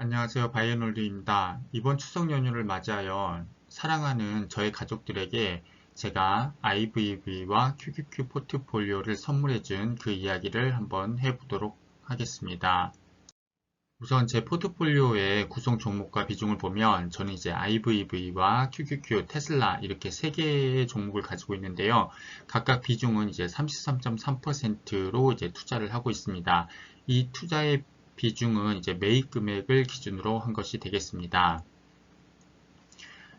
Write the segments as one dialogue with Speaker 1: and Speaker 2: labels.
Speaker 1: 안녕하세요. 바이오놀리입니다. 이번 추석 연휴를 맞이하여 사랑하는 저의 가족들에게 제가 IVV와 QQQ 포트폴리오를 선물해준 그 이야기를 한번 해보도록 하겠습니다. 우선 제 포트폴리오의 구성 종목과 비중을 보면 저는 이제 IVV와 QQQ, 테슬라 이렇게 세 개의 종목을 가지고 있는데요. 각각 비중은 이제 33.3%로 이제 투자를 하고 있습니다. 이 투자의 비중은 이제 매입 금액을 기준으로 한 것이 되겠습니다.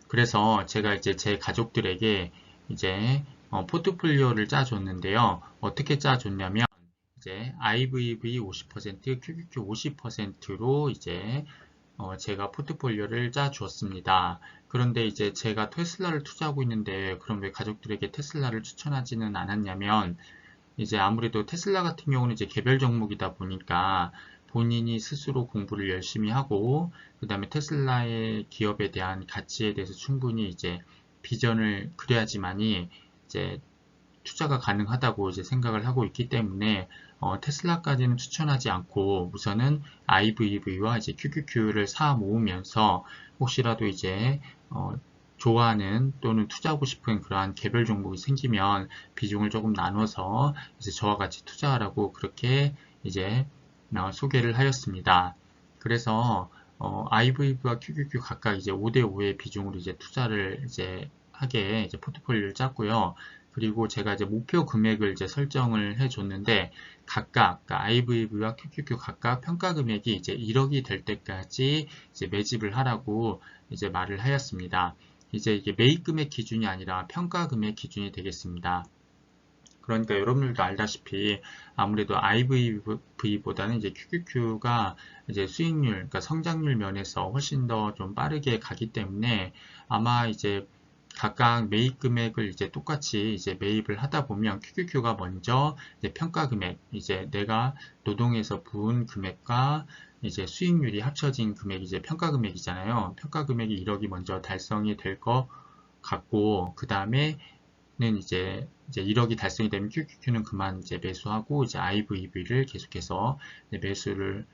Speaker 1: 그래서 제가 이제 제 가족들에게 이제 포트폴리오를 짜줬는데요. 어떻게 짜줬냐면 이제 IVV 50%, QQQ 50%로 이제 제가 포트폴리오를 짜 주었습니다. 그런데 이제 제가 테슬라를 투자하고 있는데 그럼 왜 가족들에게 테슬라를 추천하지는 않았냐면 이제 아무래도 테슬라 같은 경우는 이제 개별 종목이다 보니까 본인이 스스로 공부를 열심히 하고 그 다음에 테슬라의 기업에 대한 가치에 대해서 충분히 이제 비전을 그려야지만이 이제 투자가 가능하다고 이제 생각을 하고 있기 때문에 테슬라까지는 추천하지 않고 우선은 IVV와 이제 QQQ를 사 모으면서 혹시라도 이제 좋아하는 또는 투자하고 싶은 그러한 개별 종목이 생기면 비중을 조금 나눠서 이제 저와 같이 투자하라고 그렇게 이제 소개를 하였습니다. 그래서 IVV와 QQQ 각각 이제 5대5의 비중으로 이제 투자를 이제 하게 이제 포트폴리오를 짰고요. 그리고 제가 이제 목표 금액을 이제 설정을 해줬는데 각각 그러니까 IVV와 QQQ 각각 평가 금액이 이제 1억이 될 때까지 이제 매집을 하라고 이제 말을 하였습니다. 이제 이게 매입 금액 기준이 아니라 평가 금액 기준이 되겠습니다. 그러니까 여러분들도 알다시피 아무래도 IVV보다는 이제 QQQ가 이제 수익률, 그러니까 성장률 면에서 훨씬 더 좀 빠르게 가기 때문에 아마 이제 각각 매입 금액을 이제 똑같이 이제 매입을 하다 보면 QQQ가 먼저 이제 평가 금액, 이제 내가 노동에서 부은 금액과 이제 수익률이 합쳐진 금액이 이제 평가 금액이잖아요. 평가 금액이 1억이 먼저 달성이 될 것 같고, 그 다음에 는 이제 1억이 달성이 되면 QQQ는 그만 이제 매수하고 이제 IVV를 계속해서 매수를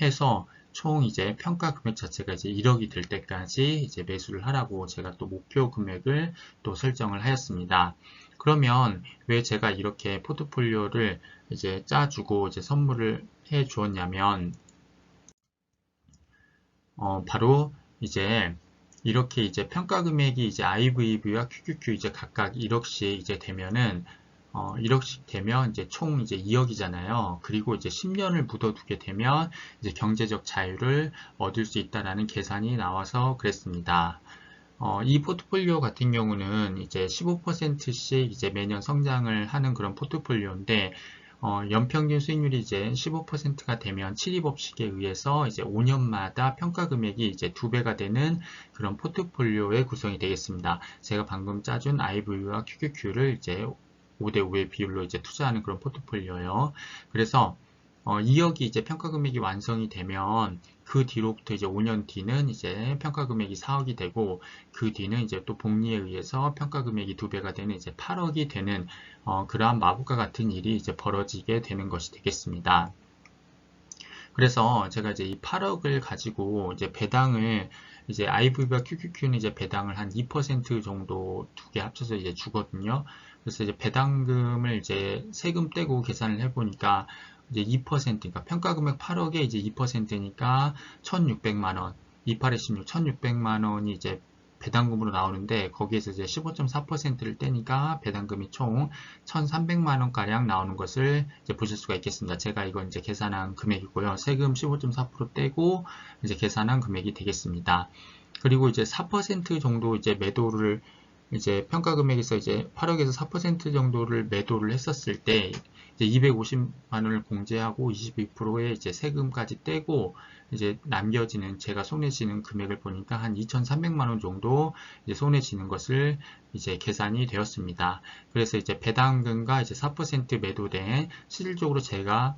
Speaker 1: 해서 총 이제 평가 금액 자체가 이제 1억이 될 때까지 이제 매수를 하라고 제가 또 목표 금액을 또 설정을 하였습니다. 그러면 왜 제가 이렇게 포트폴리오를 이제 짜주고 이제 선물을 해 주었냐면 바로 이제 이렇게 이제 평가 금액이 이제 IVV와 QQQ 이제 각각 1억씩 이제 되면은 1억씩 되면 이제 총 이제 2억이잖아요. 그리고 이제 10년을 묻어두게 되면 이제 경제적 자유를 얻을 수 있다라는 계산이 나와서 그랬습니다. 이 포트폴리오 같은 경우는 이제 15%씩 이제 매년 성장을 하는 그런 포트폴리오인데 연평균 수익률이 이제 15%가 되면 7입업식에 의해서 이제 5년마다 평가 금액이 이제 2배가 되는 그런 포트폴리오의 구성이 되겠습니다. 제가 방금 짜준 IV와 QQQ를 이제 5대5의 비율로 이제 투자하는 그런 포트폴리오예요. 그래서 2억이 이제 평가 금액이 완성이 되면 그 뒤로부터 이제 5년 뒤는 이제 평가 금액이 4억이 되고 그 뒤는 이제 또 복리에 의해서 평가 금액이 2배가 되는 이제 8억이 되는 그러한 마법과 같은 일이 이제 벌어지게 되는 것이 되겠습니다. 그래서 제가 이제 이 8억을 가지고 이제 배당을 이제 IV와 QQQ는 이제 배당을 한 2% 정도 두 개 합쳐서 이제 주거든요. 그래서 이제 배당금을 이제 세금 떼고 계산을 해보니까 이제 2%, 그러니까 평가금액 8억에 이제 2%니까 1,600만 원, 28에 16, 1,600만 원이 이제 배당금으로 나오는데 거기에서 이제 15.4%를 떼니까 배당금이 총 1,300만 원가량 나오는 것을 이제 보실 수가 있겠습니다. 제가 이건 이제 계산한 금액이고요. 세금 15.4% 떼고 이제 계산한 금액이 되겠습니다. 그리고 이제 4% 정도 이제 매도를 이제 평가 금액에서 이제 8억에서 4% 정도를 매도를 했었을 때 이제 250만 원을 공제하고 22%의 이제 세금까지 떼고 이제 남겨지는 제가 손에 쥐는 금액을 보니까 한 2,300만 원 정도 이제 손에 쥐는 것을 이제 계산이 되었습니다. 그래서 이제 배당금과 이제 4% 매도된 실질적으로 제가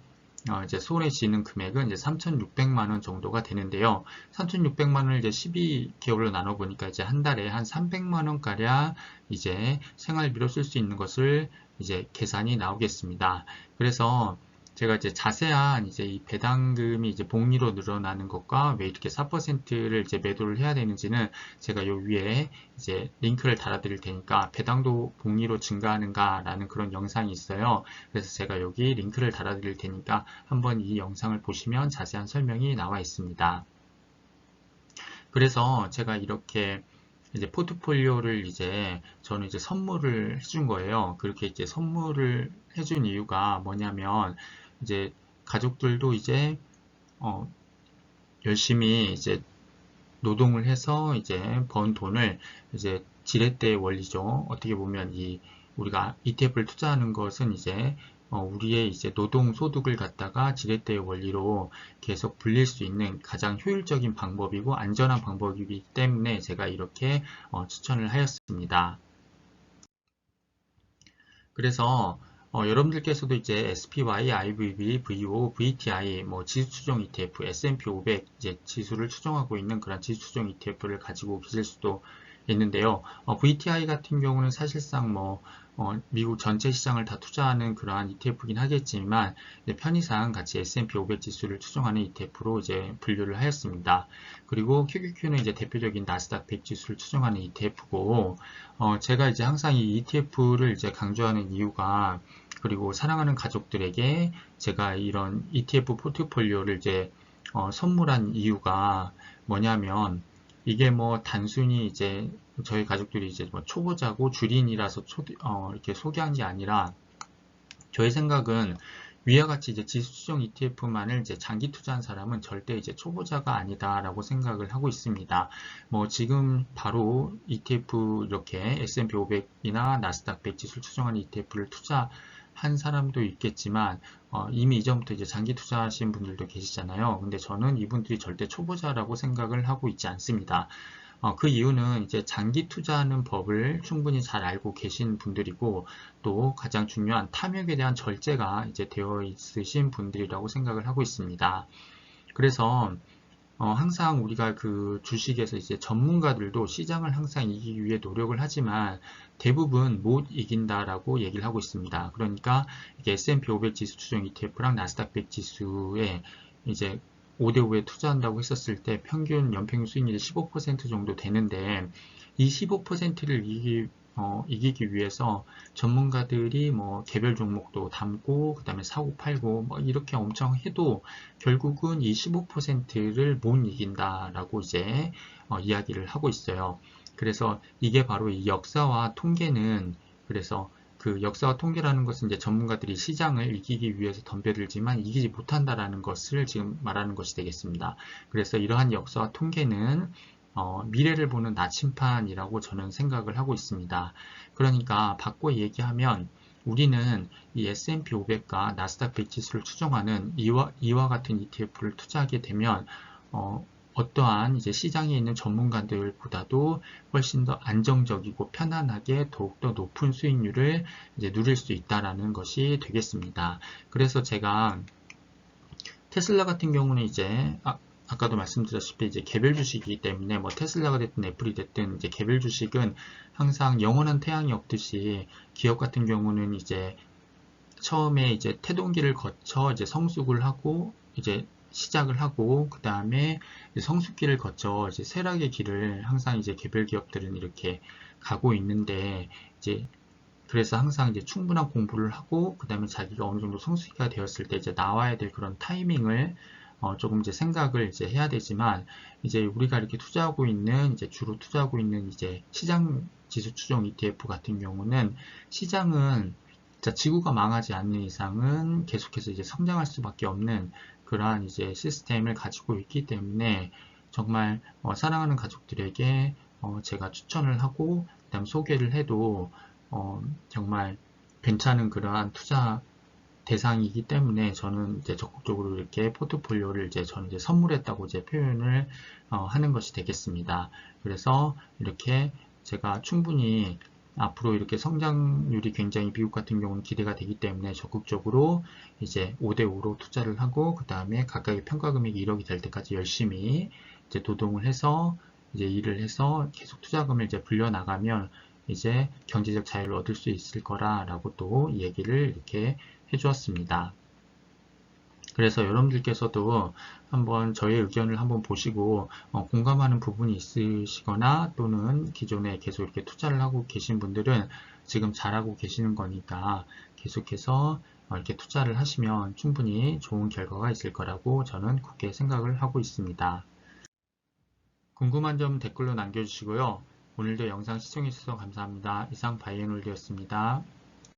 Speaker 1: 이제 손에 쥐는 금액은 이제 3,600만 원 정도가 되는데요. 3,600만 원을 이제 12개월로 나눠 보니까 이제 한 달에 한 300만 원 가량 이제 생활비로 쓸 수 있는 것을 이제 계산이 나오겠습니다. 그래서 제가 이제 자세한 이제 이 배당금이 이제 복리로 늘어나는 것과 왜 이렇게 4%를 이제 매도를 해야 되는지는 제가 요 위에 이제 링크를 달아드릴 테니까 배당도 복리로 증가하는가라는 그런 영상이 있어요. 그래서 제가 여기 링크를 달아드릴 테니까 한번 이 영상을 보시면 자세한 설명이 나와 있습니다. 그래서 제가 이렇게 이제 포트폴리오를 이제 저는 이제 선물을 해준 거예요. 그렇게 이제 선물을 해준 이유가 뭐냐면 이제 가족들도 이제 열심히 이제 노동을 해서 이제 번 돈을 이제 지렛대의 원리죠. 어떻게 보면 이 우리가 ETF를 투자하는 것은 이제 우리의 이제 노동 소득을 갖다가 지렛대의 원리로 계속 불릴 수 있는 가장 효율적인 방법이고 안전한 방법이기 때문에 제가 이렇게 추천을 하였습니다. 그래서 여러분들께서도 이제 SPY, IVB, VO, VTI, 뭐 지수 추종 ETF, S&P 500 이제 지수를 추종하고 있는 그런 지수 추종 ETF를 가지고 계실 수도 있는데요. VTI 같은 경우는 사실상 뭐 미국 전체 시장을 다 투자하는 그러한 ETF이긴 하겠지만 편의상 같이 S&P 500 지수를 추종하는 ETF로 이제 분류를 하였습니다. 그리고 QQQ는 이제 대표적인 나스닥 100 지수를 추종하는 ETF고 제가 이제 항상 이 ETF를 이제 강조하는 이유가 그리고 사랑하는 가족들에게 제가 이런 ETF 포트폴리오를 이제 선물한 이유가 뭐냐면 이게 뭐 단순히 이제 저희 가족들이 이제 뭐 초보자고 주린이라서 이렇게 소개한 게 아니라 저의 생각은 위와 같이 이제 지수 추종 ETF만을 이제 장기 투자한 사람은 절대 이제 초보자가 아니다라고 생각을 하고 있습니다. 뭐 지금 바로 ETF 이렇게 S&P 500이나 나스닥 100 지수를 추종하는 ETF를 투자한 사람도 있겠지만 이미 이전부터 이제 장기 투자하신 분들도 계시잖아요. 근데 저는 이분들이 절대 초보자라고 생각을 하고 있지 않습니다. 그 이유는 이제 장기 투자하는 법을 충분히 잘 알고 계신 분들이고 또 가장 중요한 탐욕에 대한 절제가 이제 되어 있으신 분들이라고 생각을 하고 있습니다. 그래서 항상 우리가 그 주식에서 이제 전문가들도 시장을 항상 이기기 위해 노력을 하지만 대부분 못 이긴다라고 얘기를 하고 있습니다. 그러니까 이게 S&P 500 지수 추종 ETF랑 나스닥 100 지수에 이제 5대5에 투자한다고 했었을 때 평균 연평균 수익률이 15% 정도 되는데 이 15%를 이기기 위해서 전문가들이 뭐 개별 종목도 담고 그 다음에 사고 팔고 뭐 이렇게 엄청 해도 결국은 이 15%를 못 이긴다라고 이제 이야기를 하고 있어요. 그래서 이게 바로 이 역사와 통계는 그래서 그 역사와 통계라는 것은 이제 전문가들이 시장을 이기기 위해서 덤벼들지만 이기지 못한다라는 것을 지금 말하는 것이 되겠습니다. 그래서 이러한 역사와 통계는 미래를 보는 나침판이라고 저는 생각을 하고 있습니다. 그러니까 바꿔 얘기하면 우리는 이 S&P 500과 나스닥 100 지수를 추종하는 이와 같은 ETF를 투자하게 되면 어떠한 이제 시장에 있는 전문가들보다도 훨씬 더 안정적이고 편안하게 더욱더 높은 수익률을 이제 누릴 수 있다라는 것이 되겠습니다. 그래서 제가 테슬라 같은 경우는 이제 아까도 말씀드렸다시피 이제 개별 주식이기 때문에 뭐 테슬라가 됐든 애플이 됐든 이제 개별 주식은 항상 영원한 태양이 없듯이 기업 같은 경우는 이제 처음에 이제 태동기를 거쳐 이제 성숙을 하고 이제 시작을 하고 그 다음에 성숙기를 거쳐 이제 쇠락의 길을 항상 이제 개별 기업들은 이렇게 가고 있는데 이제 그래서 항상 이제 충분한 공부를 하고 그 다음에 자기가 어느 정도 성숙기가 되었을 때 이제 나와야 될 그런 타이밍을 조금 이제 생각을 이제 해야 되지만 이제 우리가 이렇게 투자하고 있는 이제 주로 투자하고 있는 이제 시장 지수 추종 ETF 같은 경우는 시장은 지구가 망하지 않는 이상은 계속해서 이제 성장할 수밖에 없는 그러한 이제 시스템을 가지고 있기 때문에 정말 사랑하는 가족들에게 제가 추천을 하고 그다음 소개를 해도 정말 괜찮은 그러한 투자 대상이기 때문에 저는 이제 적극적으로 이렇게 포트폴리오를 이제 저는 이제 선물했다고 이제 표현을 하는 것이 되겠습니다. 그래서 이렇게 제가 충분히 앞으로 이렇게 성장률이 굉장히 미국 같은 경우는 기대가 되기 때문에 적극적으로 이제 5대5로 투자를 하고 그 다음에 각각의 평가 금액이 1억이 될 때까지 열심히 이제 노동을 해서 이제 일을 해서 계속 투자금을 이제 불려 나가면 이제 경제적 자유를 얻을 수 있을 거라라고 또 얘기를 이렇게 해주었습니다. 그래서 여러분들께서도 한번 저의 의견을 한번 보시고 공감하는 부분이 있으시거나 또는 기존에 계속 이렇게 투자를 하고 계신 분들은 지금 잘하고 계시는 거니까 계속해서 이렇게 투자를 하시면 충분히 좋은 결과가 있을 거라고 저는 그렇게 생각을 하고 있습니다. 궁금한 점 댓글로 남겨주시고요. 오늘도 영상 시청해주셔서 감사합니다. 이상 바이앤홀드였습니다.